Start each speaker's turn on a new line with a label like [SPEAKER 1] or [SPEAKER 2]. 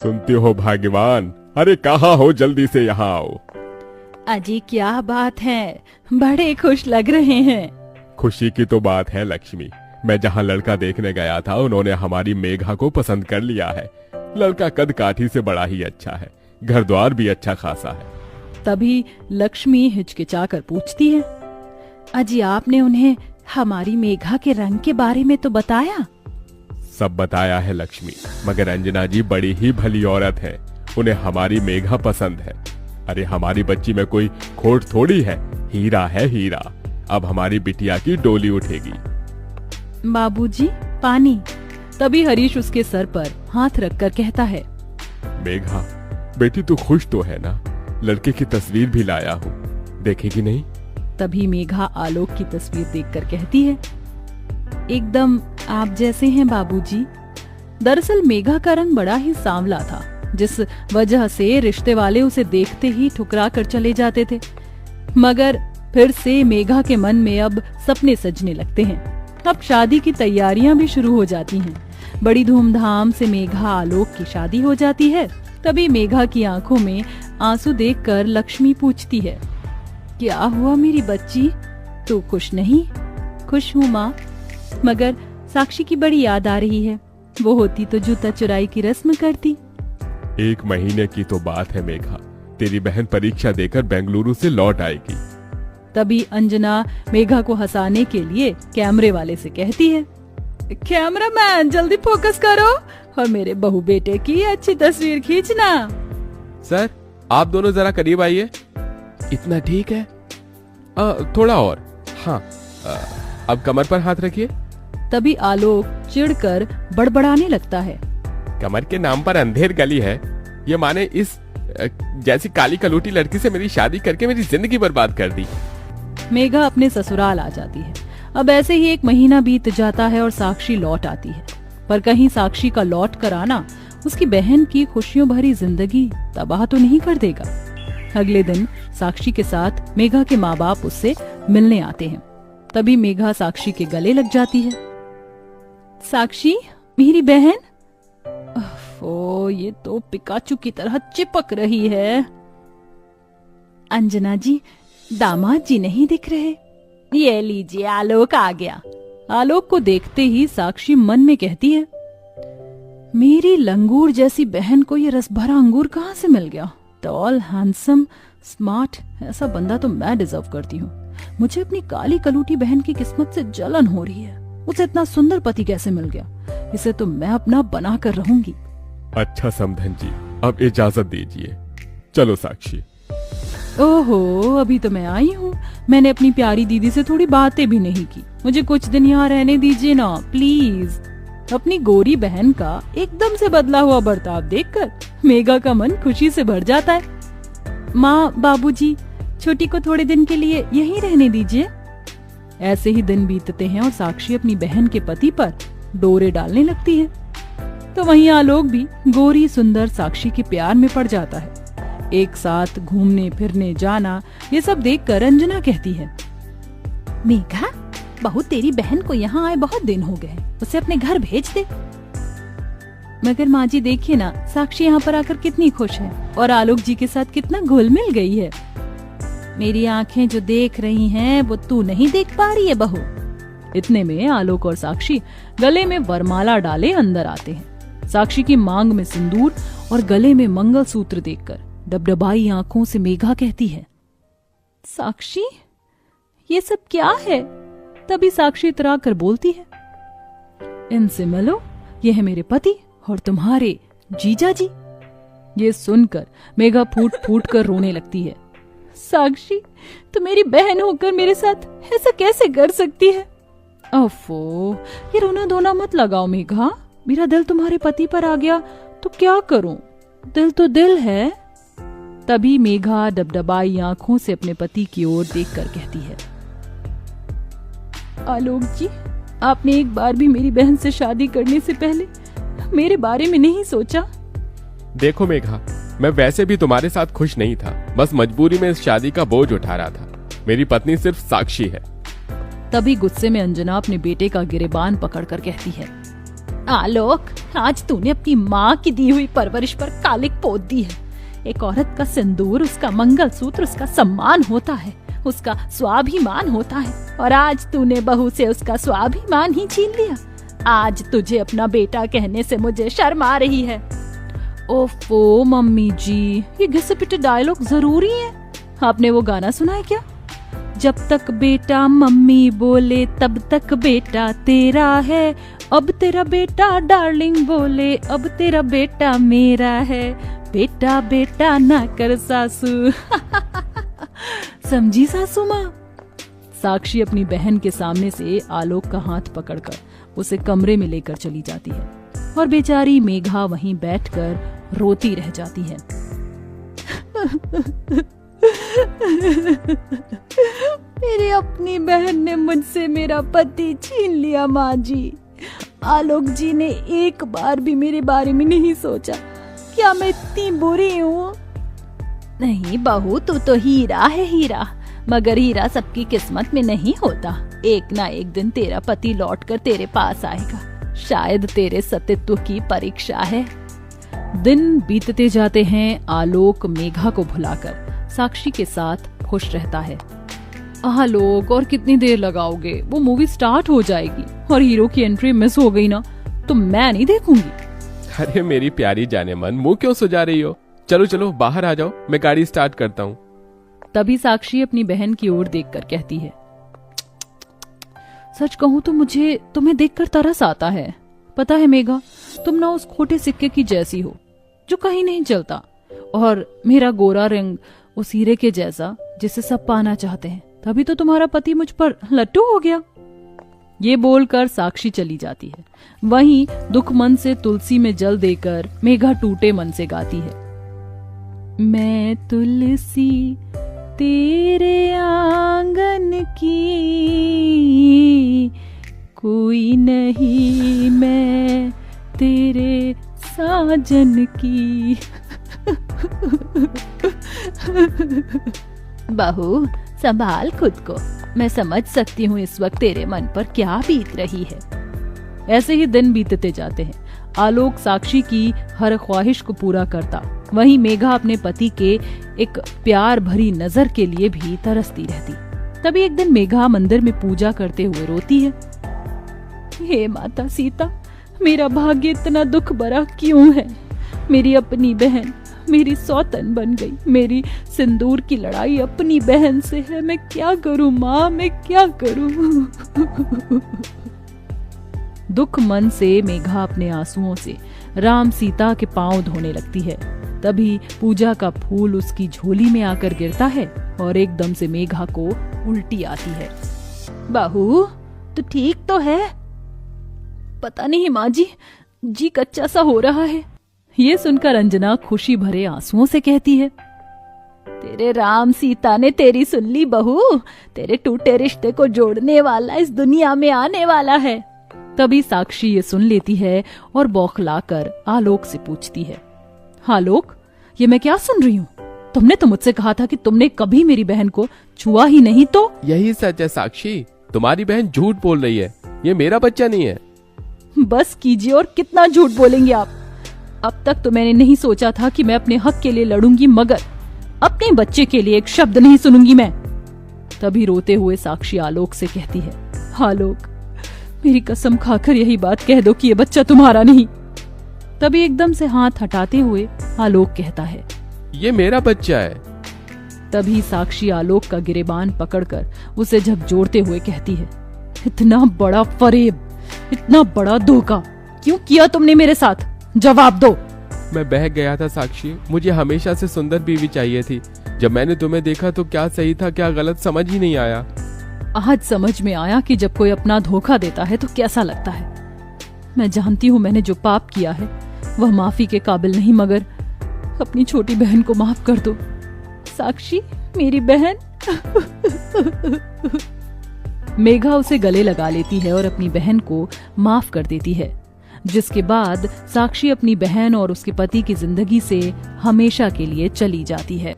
[SPEAKER 1] सुनते हो भाग्यवान? अरे कहाँ हो, जल्दी से यहाँ आओ।
[SPEAKER 2] अजी क्या बात है, बड़े खुश लग रहे हैं।
[SPEAKER 1] खुशी की तो बात है लक्ष्मी। मैं जहाँ लड़का देखने गया था उन्होंने हमारी मेघा को पसंद कर लिया है। लड़का कद काठी से बड़ा ही अच्छा है, घर द्वार भी अच्छा खासा है।
[SPEAKER 2] तभी लक्ष्मी हिचकिचा कर पूछती है, अजी आपने उन्हें हमारी मेघा के रंग के बारे में तो बताया?
[SPEAKER 1] सब बताया है लक्ष्मी, मगर अंजना जी बड़ी ही भली औरत है, उन्हें हमारी मेघा पसंद है। अरे हमारी बच्ची में कोई खोट थोड़ी है, हीरा है हीरा। अब हमारी बिटिया की डोली उठेगी।
[SPEAKER 2] बाबूजी पानी। तभी हरीश उसके सर पर हाथ रखकर कहता है,
[SPEAKER 1] मेघा बेटी तू खुश तो है ना? लड़के की तस्वीर भी लाया हूँ, देखेगी नहीं?
[SPEAKER 2] तभी मेघा आलोक की तस्वीर देखकर कहती है, एकदम आप जैसे हैं बाबूजी। दरअसल मेघा का रंग बड़ा ही सांवला था, जिस वजह से रिश्ते वाले उसे देखते ही ठुकरा कर चले जाते थे। मगर फिर से मेघा के मन में अब सपने सजने लगते हैं। अब शादी की तैयारियां भी शुरू हो जाती हैं। बड़ी धूमधाम से मेघा आलोक की शादी हो जाती है। तभी मेघा की आंखों में आंसू देखकर लक्ष्मी पूछती है, क्या हुआ मेरी बच्ची, तू खुश नहीं? खुश हूँ माँ, मगर साक्षी की बड़ी याद आ रही है। वो होती तो जूता चुराई की रस्म करती।
[SPEAKER 1] 1 महीने की तो बात है मेघा, तेरी बहन परीक्षा देकर बेंगलुरु से लौट आएगी।
[SPEAKER 2] तभी अंजना मेघा को हंसाने के लिए कैमरे वाले से कहती है, कैमरामैन जल्दी फोकस करो और मेरे बहू बेटे की अच्छी तस्वीर खींचना।
[SPEAKER 1] सर आप दोनों जरा करीब आइए। इतना ठीक है? थोड़ा और। हाँ, अब कमर पर हाथ रखिए।
[SPEAKER 2] तभी आलोक चिढ़कर बड़बड़ाने लगता है,
[SPEAKER 1] कमर के नाम पर अंधेर गली है, ये माने इस जैसी काली कलूटी लड़की से मेरी शादी करके मेरी जिंदगी बर्बाद कर दी।
[SPEAKER 2] मेघा अपने ससुराल आ जाती है। अब ऐसे ही 1 महीना बीत जाता है और साक्षी लौट आती है। पर कहीं साक्षी का लौट कर आना उसकी बहन की खुशियों भरी जिंदगी तबाह तो नहीं कर देगा। अगले दिन साक्षी के साथ मेघा के माँ बाप उससे मिलने आते हैं। तभी मेघा साक्षी के गले लग जाती है। साक्षी मेरी बहन। ओ ये तो पिकाचू की तरह चिपक रही है। अंजना जी, दामाद जी नहीं दिख रहे। ये लीजिए आलोक आ गया। आलोक को देखते ही साक्षी मन में कहती है, मेरी लंगूर जैसी बहन को ये रस भरा अंगूर कहाँ से मिल गया? टॉल, हैंडसम, स्मार्ट, ऐसा बंदा तो मैं डिजर्व करती हूँ। मुझे अपनी काली कलूटी बहन की किस्मत से जलन हो रही है। उसे इतना सुंदर पति कैसे मिल गया? इसे तो मैं अपना बना कर रहूंगी।
[SPEAKER 1] अच्छा समधन जी, अब इजाजत दीजिए। चलो साक्षी।
[SPEAKER 2] ओहो, अभी तो मैं आई हूँ। मैंने अपनी प्यारी दीदी से थोड़ी बातें भी नहीं की। मुझे कुछ दिन यहाँ रहने दीजिए ना प्लीज। अपनी गोरी बहन का एकदम से बदला हुआ बर्ताव देखकर मेघा का मन खुशी से भर जाता है। माँ, बाबूजी, छोटी को थोड़े दिन के लिए यहीं रहने दीजिए। ऐसे ही दिन बीतते हैं और साक्षी अपनी बहन के पति पर डोरे डालने लगती है। तो वहीं आलोक भी गोरी सुंदर साक्षी के प्यार में पड़ जाता है। एक साथ घूमने फिरने जाना, ये सब देखकर अंजना कहती है, मेघा बहू तेरी बहन को यहाँ आए बहुत दिन हो गए, उसे अपने घर भेज दे। मगर माँ जी देखिए ना, साक्षी यहाँ पर आकर कितनी खुश है और आलोक जी के साथ कितना घुल मिल गई है। मेरी आंखें जो देख रही हैं वो तू नहीं देख पा रही है बहू। इतने में आलोक और साक्षी गले में वरमाला डाले अंदर आते हैं। साक्षी की मांग में सिंदूर और गले में मंगलसूत्र देखकर डबडबाई आंखों से मेघा कहती है, साक्षी ये सब क्या है? तभी साक्षी इतरा कर बोलती है, इनसे मिलो, ये है मेरे पति और तुम्हारे जीजा जी। ये सुनकर मेघा फूट फूट कर रोने लगती है। साक्षी तो मेरी बहन होकर मेरे साथ ऐसा कैसे कर सकती है? ओफो, ये रोना धोना मत लगाओ मेघा। मेरा दिल तुम्हारे पति पर आ गया तो क्या करूं? दिल तो दिल है। तभी मेघा डबडबाई आंखों से अपने पति की ओर देखकर कहती है, आलोक जी, आपने एक बार भी मेरी बहन से शादी करने से पहले मेरे बारे में नहीं सोचा?
[SPEAKER 1] देखो मेघा, मैं वैसे भी तुम्हारे साथ खुश नहीं था, बस मजबूरी में इस शादी का बोझ उठा रहा था। मेरी पत्नी सिर्फ साक्षी है।
[SPEAKER 2] तभी गुस्से में अंजना अपने बेटे का गिरेबान पकड़कर कहती है, आलोक, आज तूने अपनी माँ की दी हुई परवरिश पर कालिक पोत दी है। एक औरत का सिंदूर, उसका मंगलसूत्र, उसका सम्मान होता है, उसका स्वाभिमान होता है, और आज तूने बहू से उसका स्वाभिमान ही छीन लिया। आज तुझे अपना बेटा कहने से मुझे शर्म आ रही है। ओफो मम्मी जी, ये घिसे-पिटे डायलॉग जरूरी है? आपने वो गाना सुना है क्या? जब तक बेटा मम्मी बोले तब तक बेटा तेरा है, अब तेरा बेटा डार्लिंग बोले अब तेरा बेटा मेरा है, बेटा बेटा ना कर सासू। समझी सासू माँ? साक्षी अपनी बहन के सामने से आलोक का हाथ पकड़कर उसे कमरे में लेकर चली जाती है और बेचारी मेघा वहीं बैठकर रोती रह जाती है। मेरी अपनी बहन ने मुझसे मेरा पति छीन लिया माँ जी। आलोक जी ने एक बार भी मेरे बारे में नहीं सोचा। क्या मैं इतनी बुरी हूँ? नहीं बहू, तू तो हीरा है हीरा, मगर हीरा सबकी किस्मत में नहीं होता। एक ना एक दिन तेरा पति लौटकर तेरे पास आएगा। शायद तेरे सतीत्व की परीक्षा है। दिन बीतते जाते हैं। आलोक मेघा को भुलाकर साक्षी के साथ खुश रहता है। आलोक, और कितनी देर लगाओगे? वो मूवी स्टार्ट हो जाएगी और हीरो की एंट्री मिस हो गई ना तो मैं नहीं देखूंगी।
[SPEAKER 1] अरे मेरी प्यारी जाने मन, मुंह क्यों सुजा रही हो? चलो चलो बाहर आ जाओ, मैं गाड़ी स्टार्ट करता हूँ।
[SPEAKER 2] तभी साक्षी अपनी बहन की ओर देखकर कहती है, सच कहूँ तो मुझे तुम्हें देखकर तरस आता है। पता है मेघा, तुम ना उस खोटे सिक्के की जैसी हो जो कहीं नहीं चलता, और मेरा गोरा रंग उस हीरे के जैसा जिसे सब पाना चाहते हैं। तभी तो तुम्हारा पति मुझ पर लट्टू हो गया। ये बोलकर साक्षी चली जाती है। वहीं दुख मन से तुलसी में जल देकर मेघा टूटे मन से गाती है, मैं तुलसी तेरे आंगन की, कोई नहीं मैं तेरे साजन की। बहू, संभाल खुद को। मैं समझ सकती हूँ इस वक्त तेरे मन पर क्या बीत रही है। ऐसे ही दिन बीतते जाते हैं। आलोक साक्षी की हर ख्वाहिश को पूरा करता, वहीं मेघा अपने पति के एक प्यार भरी नजर के लिए भी तरसती रहती। तभी एक दिन मेघा मंदिर में पूजा करते हुए रोती है, हे माता सीता, मेरा भाग्य इतना दुख भरा क्यों है? मेरी अपनी बहन मेरी सौतन बन गई। मेरी सिंदूर की लड़ाई अपनी बहन से है। मैं क्या करूं माँ, मैं क्या करूं? दुख मन से मेघा अपने आंसुओं से राम सीता के पांव धोने लगती है। तभी पूजा का फूल उसकी झोली में आकर गिरता है और एकदम से मेघा को उल्टी आती है। बहू, तू ठीक तो है? पता नहीं माँ जी कच्चा सा हो रहा है। ये सुनकर अंजना खुशी भरे आंसुओं से कहती है, तेरे राम सीता ने तेरी सुन ली बहू। तेरे टूटे रिश्ते को जोड़ने वाला इस दुनिया में आने वाला है। तभी साक्षी ये सुन लेती है और बौखलाकर आलोक से पूछती है, आलोक, ये मैं क्या सुन रही हूँ? तुमने तो मुझसे कहा था कि तुमने कभी मेरी बहन को छुआ ही नहीं। तो
[SPEAKER 1] यही सच है साक्षी, तुम्हारी बहन झूठ बोल रही है। ये मेरा बच्चा नहीं है।
[SPEAKER 2] बस कीजिए, और कितना झूठ बोलेंगे आप? अब तक तो मैंने नहीं सोचा था कि मैं अपने हक के लिए लड़ूंगी, मगर अपने बच्चे के लिए एक शब्द नहीं सुनूंगी मैं। तभी रोते हुए साक्षी आलोक से कहती है, आलोक, मेरी कसम खाकर यही बात कह दो कि ये बच्चा तुम्हारा नहीं। तभी एकदम से हाथ हटाते हुए आलोक कहता है,
[SPEAKER 1] ये मेरा बच्चा है।
[SPEAKER 2] तभी साक्षी आलोक का गिरेबान पकड़कर उसे झकझोरते हुए कहती है, इतना बड़ा फरेब, इतना बड़ा धोखा क्यों किया तुमने मेरे साथ? जवाब दो।
[SPEAKER 1] मैं बहक गया था साक्षी, मुझे हमेशा से सुंदर बीवी चाहिए थी। जब मैंने तुम्हें देखा तो क्या सही था क्या गलत समझ ही नहीं आया।
[SPEAKER 2] आज समझ में आया कि जब कोई अपना धोखा देता है तो कैसा लगता है। मैं जानती हूँ मैंने जो पाप किया है वह माफी के काबिल नहीं, मगर अपनी छोटी बहन को माफ कर दो। साक्षी, मेरी बहन। मेघा उसे गले लगा लेती है और अपनी बहन को माफ कर देती है, जिसके बाद साक्षी अपनी बहन और उसके पति की जिंदगी से हमेशा के लिए चली जाती है।